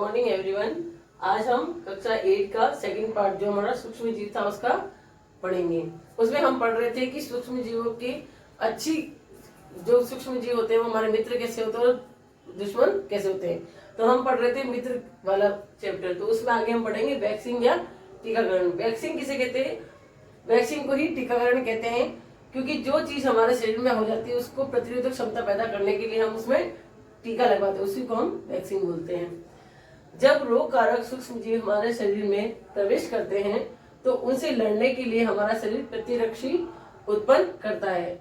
Morning everyone. आज हम कक्षा 8 का सेकंड पार्ट जो हमारा सूक्ष्म जीव था उसका पढ़ेंगे। उसमें हम पढ़ रहे थे कि सूक्ष्म जीवों की अच्छी जो सूक्ष्म जीव होते हैं वो हमारे मित्र कैसे होते हैं और दुश्मन कैसे होते हैं। तो हम पढ़ रहे थे मित्र वाला चैप्टर, तो उसमें आगे हम पढ़ेंगे वैक्सीन या टीकाकरण। वैक्सीन किसे कहते हैं? वैक्सीन को ही टीकाकरण कहते हैं, क्योंकि जो चीज हमारे शरीर में हो जाती है उसको प्रतिरोधक क्षमता पैदा करने के लिए हम उसमें टीका लगवाते हैं, उसी को हम वैक्सीन बोलते हैं। जब रोग कारक सूक्ष्म जीव हमारे शरीर में प्रवेश करते हैं तो उनसे लड़ने के लिए हमारा शरीर प्रतिरक्षी उत्पन्न करता है।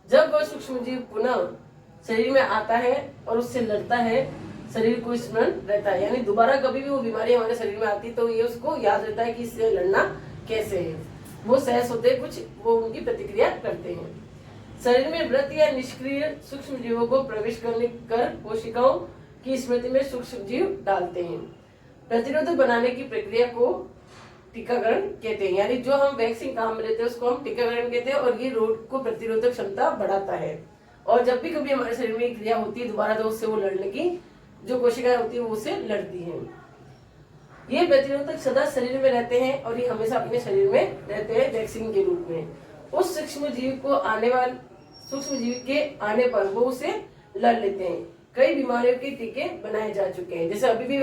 जब वह सूक्ष्म जीव पुनः शरीर में आता है और उससे लड़ता है, शरीर को स्मरण रहता है, यानी दोबारा कभी भी वो बीमारी हमारे शरीर में आती तो ये उसको याद रहता है कि इससे लड़ना कैसे है। वो सहस होते कुछ, वो उनकी प्रतिक्रिया करते हैं। शरीर में मृत या निष्क्रिय सूक्ष्म जीवों को प्रवेश करने कर कोशिकाओं की स्मृति में सूक्ष्म जीव डालते हैं। प्रतिरोधक बनाने की प्रक्रिया को टीकाकरण कहते हैं, यानी जो हम वैक्सीन काम में लेते हैं उसको हम टीकाकरण कहते हैं, और ये रोग को प्रतिरोधक क्षमता बढ़ाता है। और जब भी कभी हमारे शरीर में क्रिया होती है दोबारा, तो उससे वो लड़ने की जो कोशिकाएं होती है वो उससे लड़ती हैं। ये प्रतिरोधक सदा शरीर में रहते हैं और ये हमेशा अपने शरीर में रहते हैं वैक्सीन के रूप में। उस सूक्ष्म जीव को सूक्ष्म जीव के आने पर वो उसे लड़ लेते हैं। कई बीमारियों के टीके बनाए जा चुके हैं, जैसे अभी भी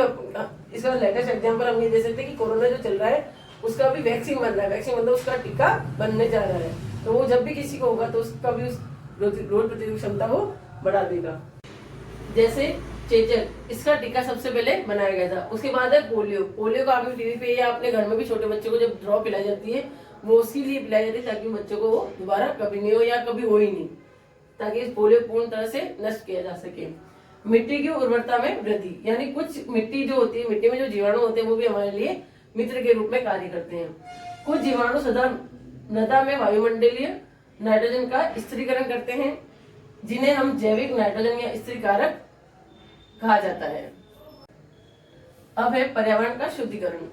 इसका लेटेस्ट एग्जांपल हम ये दे सकते हैं कि कोरोना जो चल रहा है उसका भी वैक्सीन बन रहा है। वैक्सीन मतलब उसका टीका बनने जा रहा है, तो वो जब भी किसी को होगा तो उसका भी रोग प्रतिरोधक क्षमता वो बढ़ा देगा। जैसे चेचक, इसका टीका सबसे पहले बनाया गया था। उसके बाद है पोलियो। पोलियो का आपने टीवी पे या अपने घर में भी छोटे बच्चों को जब ड्रॉप पिलाई जाती है वो उसके लिए पिलाई जाती है ताकि बच्चों को वो दोबारा कभी नहीं हो या कभी हो ही नहीं, ताकि इस पोलियो पूर्ण तरह से नष्ट किया जा सके। मिट्टी की उर्वरता में वृद्धि, यानी कुछ मिट्टी जो होती है, मिट्टी में जो जीवाणु होते हैं वो भी हमारे लिए मित्र के रूप में कार्य करते हैं। कुछ जीवाणु सदा मृदा में वायुमंडलीय नाइट्रोजन का स्थिरीकरण करते हैं, जिन्हें हम जैविक नाइट्रोजन या स्थिरीकारक कहा जाता है। अब है पर्यावरण का शुद्धिकरण।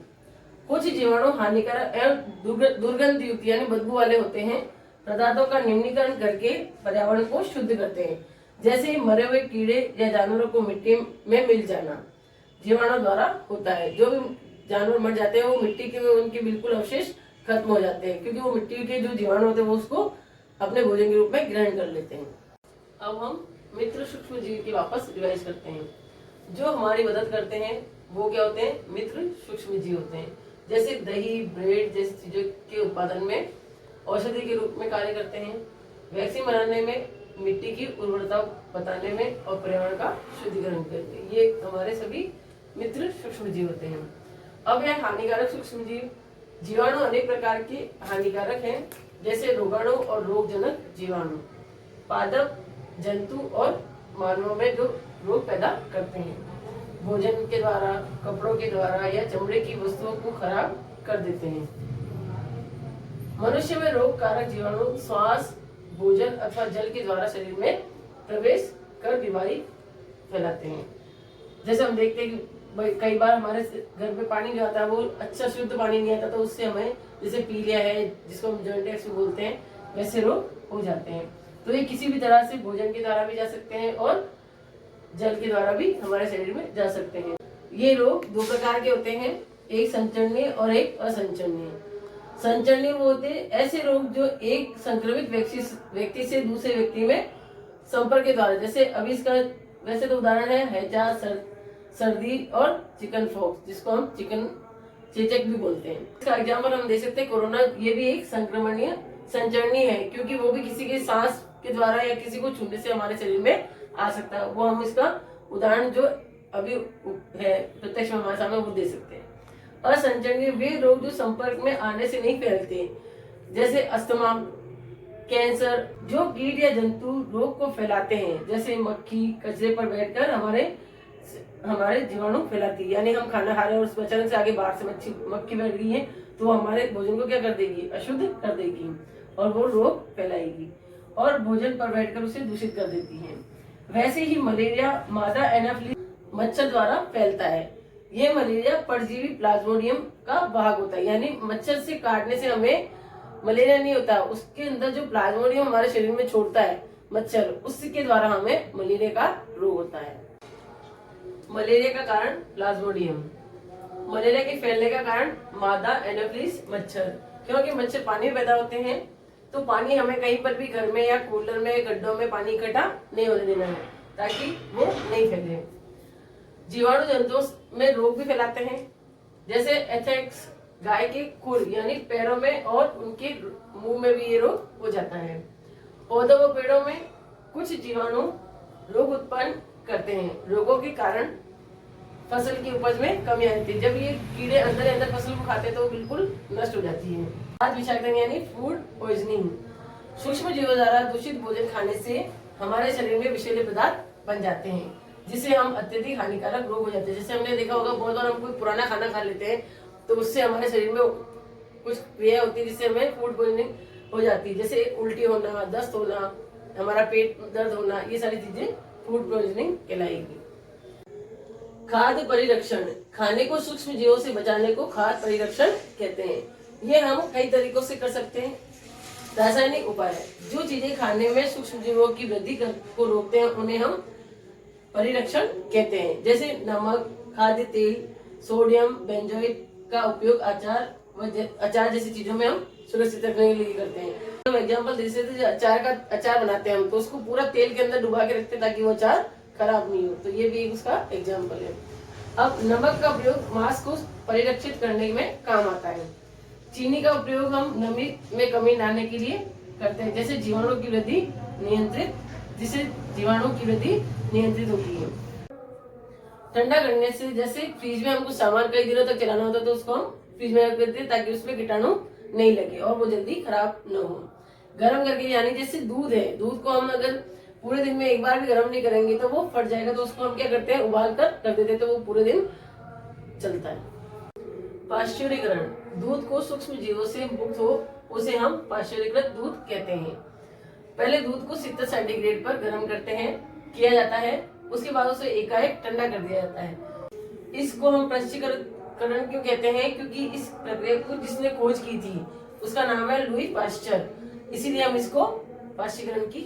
कुछ जीवाणु हानिकारक एवं दुर्गंध युक्त यानी बदबू वाले होते हैं पदार्थों का निम्नीकरण करके पर्यावरण को शुद्ध करते हैं, जैसे मरे हुए कीड़े या जानवरों को मिट्टी में मिल जाना जीवाणु द्वारा होता है। जो भी जानवर मर जाते हैं वो मिट्टी के में उनके बिल्कुल अवशेष खत्म हो जाते हैं, क्योंकि वो मिट्टी के जो जीवाणु होते हैं वो उसको अपने भोजन के रूप में ग्रहण कर लेते हैं। अब हम मित्र सूक्ष्म जीव की वापस रिवाइज करते हैं। जो हमारी मदद करते हैं वो क्या होते हैं? मित्र सूक्ष्म जीव होते हैं। जैसे दही, ब्रेड जैसी चीजों के उत्पादन में औषधि के रूप में कार्य करते हैं, वैक्सीन बनाने में, मिट्टी की उर्वरता बताने में और पर्यावरण का शुद्धिकरण करते हैं। ये हमारे सभी मित्र सूक्ष्म जीव होते हैं। अब है हानिकारक सूक्ष्म जीव। जीवाणु अनेक प्रकार के हानिकारक हैं, जैसे रोगाणु और रोगजनक जीवाणु, पादप, जंतु और मानवों में जो रोग पैदा करते हैं, भोजन के द्वारा, कपड़ों के द्वारा या चमड़े की वस्तुओं को खराब कर देते हैं। मनुष्य में रोग कारक जीवाणु श्वास, भोजन अथवा जल के द्वारा शरीर में प्रवेश कर बीमारी फैलाते हैं। जैसे हम देखते हैं कि कई बार हमारे घर में पानी जो आता है वो अच्छा शुद्ध पानी नहीं आता, तो उससे हमें जैसे पीलिया है जिसको हम जॉइंटिस बोलते हैं, वैसे रोग हो जाते हैं। तो ये किसी भी तरह से भोजन के द्वारा भी जा सकते हैं और जल के द्वारा भी हमारे शरीर में जा सकते हैं। ये रोग दो प्रकार के होते हैं, एक संचरणीय और एक असंचरणीय। संचरणीय वो होते हैं ऐसे रोग जो एक संक्रमित व्यक्ति से दूसरे व्यक्ति में संपर्क के द्वारा, जैसे अभी इसका वैसे तो उदाहरण है हैजा, सर्दी और चिकन पॉक्स, जिसको हम चेचक भी बोलते हैं। इसका एग्जाम्पल हम दे सकते हैं कोरोना। ये भी एक संचरणीय है, क्योंकि वो भी किसी के सांस के द्वारा या किसी को छूने से हमारे शरीर में आ सकता है। वो हम इसका उदाहरण जो अभी है प्रत्यक्ष हमारे सामने वो दे सकते हैं। असंचरणीय वे रोग जो संपर्क में आने से नहीं फैलते, जैसे अस्थमा, कैंसर। जो कीट या जंतु रोग को फैलाते हैं, जैसे मक्खी कचरे पर बैठकर हमारे जीवाणु फैलाती है, यानी हम खाना खा रहे हैं और उस अचानक से आगे बाहर से मक्खी बैठ गई है तो हमारे भोजन को क्या कर देगी? अशुद्ध कर देगी और वो रोग फैलाएगी और भोजन पर बैठकर उसे दूषित कर देती है। वैसे ही मलेरिया मादा एनाफिलिस मच्छर द्वारा फैलता है। ये मलेरिया परजीवी प्लाज्मोडियम का वाहक होता है, यानी मच्छर से काटने से हमें मलेरिया नहीं होता, उसके अंदर जो प्लाज्मोडियम हमारे शरीर में छोड़ता है मच्छर, उसके द्वारा हमें मलेरिया का रोग होता है। मलेरिया का कारण प्लाज्मोडियम। मलेरिया के फैलने का कारण मादा एनोफिलिस मच्छर, क्योंकि मच्छर पानी में पैदा होते हैं, तो पानी हमें कहीं पर भी घर में या कूलर में गड्ढों में पानी इकट्ठा नहीं होने देना है ताकि वो नहीं फैले। जीवाणु जंतुओं में रोग भी फैलाते हैं, जैसे एथेक्स, गाय के खुर यानी पैरों में और उनके मुंह में भी ये रोग हो जाता है। पौधों व पेड़ों में कुछ जीवाणु रोग उत्पन्न करते हैं। रोगों के कारण फसल की उपज में कमी आती है। जब ये कीड़े अंदर फसल को खाते हैं तो वो बिल्कुल नष्ट हो जाती है। खाद्य विषाक्तता यानी फूड पॉइजनिंग। सूक्ष्म जीवों द्वारा दूषित भोजन खाने से हमारे शरीर में विषैले पदार्थ बन जाते हैं, जिससे हम अत्यधिक हानिकारक रोग हो जाते हैं। जैसे हमने देखा होगा, बहुत बार हम कोई पुराना खाना खा लेते हैं तो उससे हमारे शरीर में कुछ क्रिया होती है जिससे हमें फूड पॉइजनिंग हो जाती है, जैसे उल्टी होना, दस्त होना, हमारा पेट दर्द होना, ये सारी चीजें फूड पॉइजनिंग कहलाएगी। खाद्य परिरक्षण। खाने को सूक्ष्म जीवों से बचाने को खाद्य परिरक्षण कहते हैं। ये हम कई तरीकों से कर सकते हैं। रासायनिक उपाय, जो चीजें खाने में सूक्ष्म जीवों की वृद्धि को रोकते हैं उन्हें हम परिरक्षण कहते हैं। जैसे नमक, खाद्य तेल, सोडियम बेंजोएट का उपयोग अचार जैसी चीजों में हम सुरक्षित रखने के लिए करते हैं। तो एग्जाम्पल जैसे अचार का अचार बनाते हैं हम, तो उसको पूरा तेल के अंदर डुबा के रखते हैं ताकि वो अचार खराब नहीं हो, तो ये भी उसका एग्जाम्पल है। अब नमक का प्रयोग मांस को परिरक्षित करने में काम आता है। चीनी का उपयोग हम नमी में कमी लाने के लिए करते हैं, जैसे जीवाणु की वृद्धि नियंत्रित होती है। ठंडा करने से, जैसे फ्रिज में हमको सामान कई दिनों तक चलाना होता है तो उसको हम फ्रिज में रख देते हैं ताकि उसमें कीटाणु नहीं लगे और वो जल्दी खराब न हो। गर्म करके, यानी जैसे दूध है, दूध को हम अगर पूरे दिन में एक बार भी गर्म नहीं करेंगे तो वो फट जाएगा, तो उसको हम क्या करते हैं, उबाल कर रख देते हैं, तो वो पूरे दिन चलता है। पाश्चुरीकरण। दूध को सूक्ष्म जीवों से मुक्त हो उसे हम पाश्चुरीकृत दूध कहते हैं। पहले दूध को 70 सेंटीग्रेड पर गर्म किया जाता है, उसके बाद उसे एकाएक ठंडा कर दिया जाता है। इसको हम पाश्चुरीकरण क्यों कहते हैं, क्योंकि इस प्रक्रिया को जिसने खोज की थी उसका नाम है लुई पाश्चर, इसीलिए हम इसको पाश्चुरीकरण की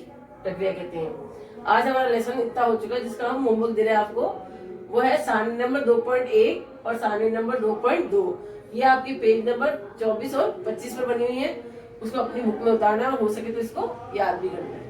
प्रक्रिया कहते हैं। आज हमारा लेसन इतना हो चुका है, जिसका हम होमवर्क दे रहे हैं आपको, वो है सारणी नंबर 2.1 और सारणी नंबर 2.2। ये आपकी पेज नंबर 24 और 25 पर बनी हुई है। उसको अपनी बुक में उतारना है और हो सके तो इसको याद भी करना है।